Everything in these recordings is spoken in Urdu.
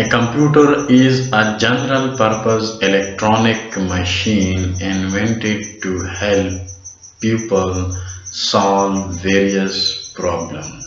A computer is a general purpose electronic machine invented to help people solve various problems.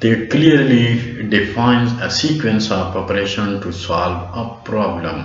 that clearly defines a sequence of operation to solve a problem.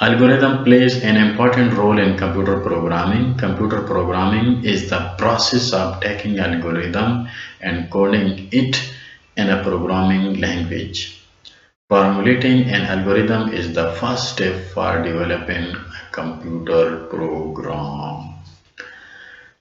Algorithm plays an important role in computer programming. Computer programming is the process of taking algorithm and coding it in a programming language. Formulating an algorithm is the first step for developing a computer program.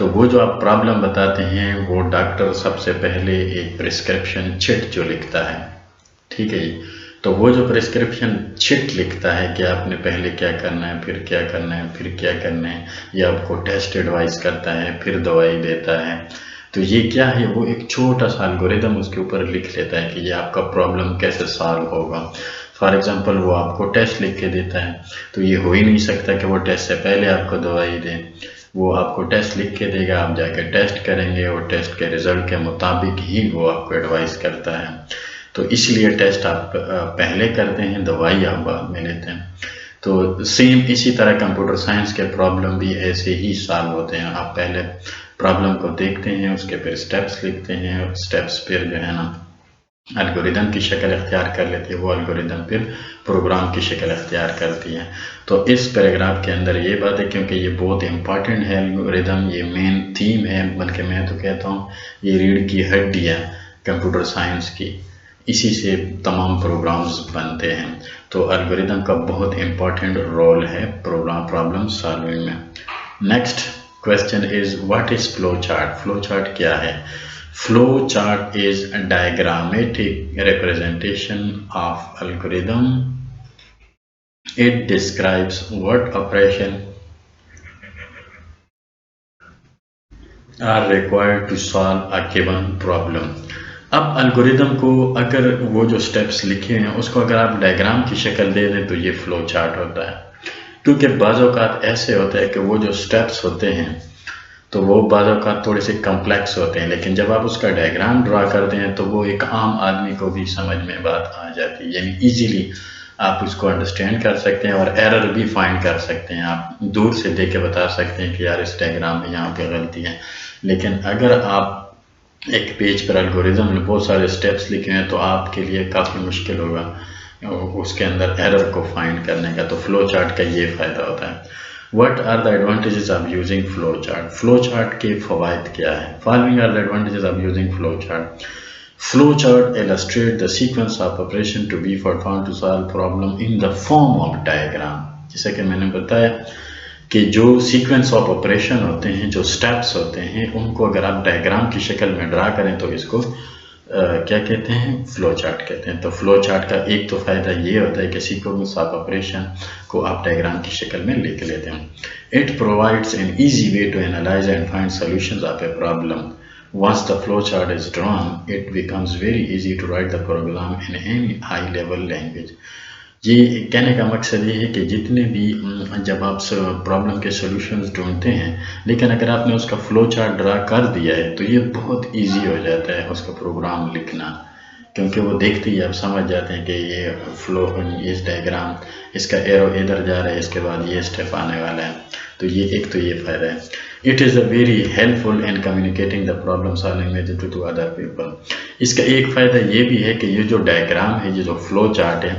تو وہ جو آپ پرابلم بتاتے ہیں وہ ڈاکٹر سب سے پہلے ایک پرسکرپشن چٹ جو لکھتا ہے، ٹھیک ہے جی، تو وہ جو پرسکرپشن چٹ لکھتا ہے کہ آپ نے پہلے کیا کرنا ہے، پھر کیا کرنا ہے، پھر کیا کرنا ہے، یہ آپ کو ٹیسٹ ایڈوائز کرتا ہے، پھر دوائی دیتا ہے. تو یہ کیا ہے، وہ ایک چھوٹا سا الگوریدم اس کے اوپر لکھ لیتا ہے کہ یہ آپ کا پرابلم کیسے سالو ہوگا. فار ایگزامپل وہ آپ کو ٹیسٹ لکھ کے دیتا ہے، تو یہ ہو ہی نہیں سکتا کہ وہ ٹیسٹ سے پہلے آپ کو دوائی دے. وہ آپ کو ٹیسٹ لکھ کے دے گا، آپ جا کے ٹیسٹ کریں گے، اور ٹیسٹ کے رزلٹ کے مطابق ہی وہ آپ کو ایڈوائز کرتا ہے. تو اس لیے ٹیسٹ آپ پہلے کرتے ہیں، دوائی آپ بعد میں لیتے ہیں. تو سیم اسی طرح کمپیوٹر سائنس کے پرابلم بھی ایسے ہی سالو ہوتے ہیں. آپ پہلے پرابلم کو دیکھتے ہیں، اس کے پھر سٹیپس لکھتے ہیں، سٹیپس پھر جو ہے نا الگوریدم کی شکل اختیار کر لیتی ہے، وہ الگوریدم پھر پروگرام کی شکل اختیار کرتی ہے. تو اس پیراگراف کے اندر یہ بات ہے، کیونکہ یہ بہت امپارٹنٹ ہے الگوریدم، یہ مین تھیم ہے، بلکہ میں تو کہتا ہوں یہ ریڑھ کی ہڈی ہے کمپیوٹر سائنس کی، اسی سے تمام پروگرامز بنتے ہیں. تو الگوریدم کا بہت امپارٹنٹ رول ہے پرابلم سالونگ میں. Next question is what is flow chart. Flow chart کیا ہے؟ Flow chart is a diagrammatic representation of algorithm. It describes what operation are required to solve a given problem. اب الگوریدم کو اگر وہ جو سٹیپس لکھے ہیں اس کو اگر آپ ڈائیگرام کی شکل دے دیں تو یہ فلو چارٹ ہوتا ہے. کیونکہ بعض اوقات ایسے ہوتا ہے کہ وہ جو سٹیپس ہوتے ہیں تو وہ بعض اوقات تھوڑے سے کمپلیکس ہوتے ہیں، لیکن جب آپ اس کا ڈائیگرام ڈرا کرتے ہیں تو وہ ایک عام آدمی کو بھی سمجھ میں بات آ جاتی ہے، یعنی ایزیلی آپ اس کو انڈرسٹینڈ کر سکتے ہیں اور ایرر بھی فائنڈ کر سکتے ہیں. آپ دور سے دیکھ کے بتا سکتے ہیں کہ یار اس ڈائیگرام میں یہاں پہ غلطی ہے. لیکن اگر آپ ایک پیج پر الگوریدم میں بہت سارے سٹیپس لکھے ہیں تو آپ کے لیے کافی مشکل ہوگا اس کے اندر ایرر کو فائنڈ کرنے کا. تو فلو چارٹ کا یہ فائدہ ہوتا ہے. What are the advantages of using flow chart? Flow chart کے فوائد کیا ہے؟ Following are the advantages of using flow chart. Flow chart illustrate the sequence of operation to be performed to solve problem in the form of diagram. جیسا کہ میں نے بتایا کہ جو سیکوینس آف آپریشن ہوتے ہیں، جو سٹیپس ہوتے ہیں، ان کو اگر آپ ڈائیگرام کی شکل میں ڈرا کریں تو اس کو کیا کہتے ہیں؟ فلو چارٹ کہتے ہیں. تو فلو چارٹ کا ایک تو فائدہ یہ ہوتا ہے کہ سیکوینس آف آپریشن کو آپ ڈائیگرام کی شکل میں لکھ لیتے ہیں. It provides an easy way to analyze and find solutions of a problem. Once the flow chart is drawn, it becomes very easy to write the program in any high level language. یہ کہنے کا مقصد یہ ہے کہ جتنے بھی جب آپ پرابلم کے سولوشنز ڈھونڈتے ہیں، لیکن اگر آپ نے اس کا فلو چارٹ ڈرا کر دیا ہے تو یہ بہت ایزی ہو جاتا ہے اس کا پروگرام لکھنا، کیونکہ وہ دیکھتے ہی آپ سمجھ جاتے ہیں کہ یہ فلو، اس ڈائیگرام، اس کا ایرو ادھر جا رہا ہے، اس کے بعد یہ اسٹیپ آنے والا ہے. تو یہ ایک تو یہ فائدہ ہے. It is a very helpful in communicating the problem solving method to other people. اس کا ایک فائدہ یہ بھی ہے کہ یہ جو ڈائیگرام ہے، یہ جو فلو چارٹ ہے،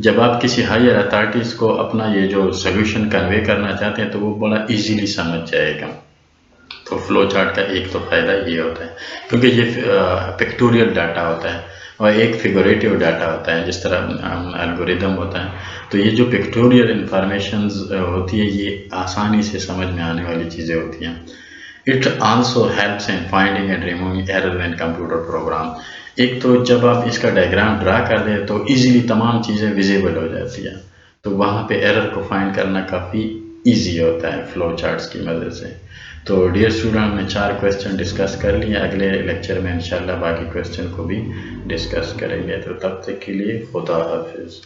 جب آپ کسی ہائر اتھارٹیز کو اپنا یہ جو سولوشن کنوے کرنا چاہتے ہیں تو وہ بڑا ایزیلی سمجھ جائے گا. تو فلو چارٹ کا ایک تو فائدہ یہ ہوتا ہے، کیونکہ یہ پکٹوریل ڈاٹا ہوتا ہے اور ایک فیگوریٹیو ڈاٹا ہوتا ہے جس طرح الگوریدم ہوتا ہے. تو یہ جو پکٹوریل انفارمیشنز ہوتی ہے یہ آسانی سے سمجھ میں آنے والی چیزیں ہوتی ہیں. It also helps in finding and removing error in computer program. ایک تو جب آپ اس کا ڈائیگرام ڈرا کر دیں تو ایزیلی تمام چیزیں ویزیبل ہو جاتی ہیں، تو وہاں پہ ایرر کو فائنڈ کرنا کافی ایزی ہوتا ہے فلو چارٹس کی مدد سے. تو ڈیئر اسٹوڈنٹ، ہم نے 4 کویسچن ڈسکس کر لیے. اگلے لیکچر میں انشاءاللہ باقی کویسچن کو بھی ڈسکس کریں گے. تو تب تک کے لیے خدا حافظ.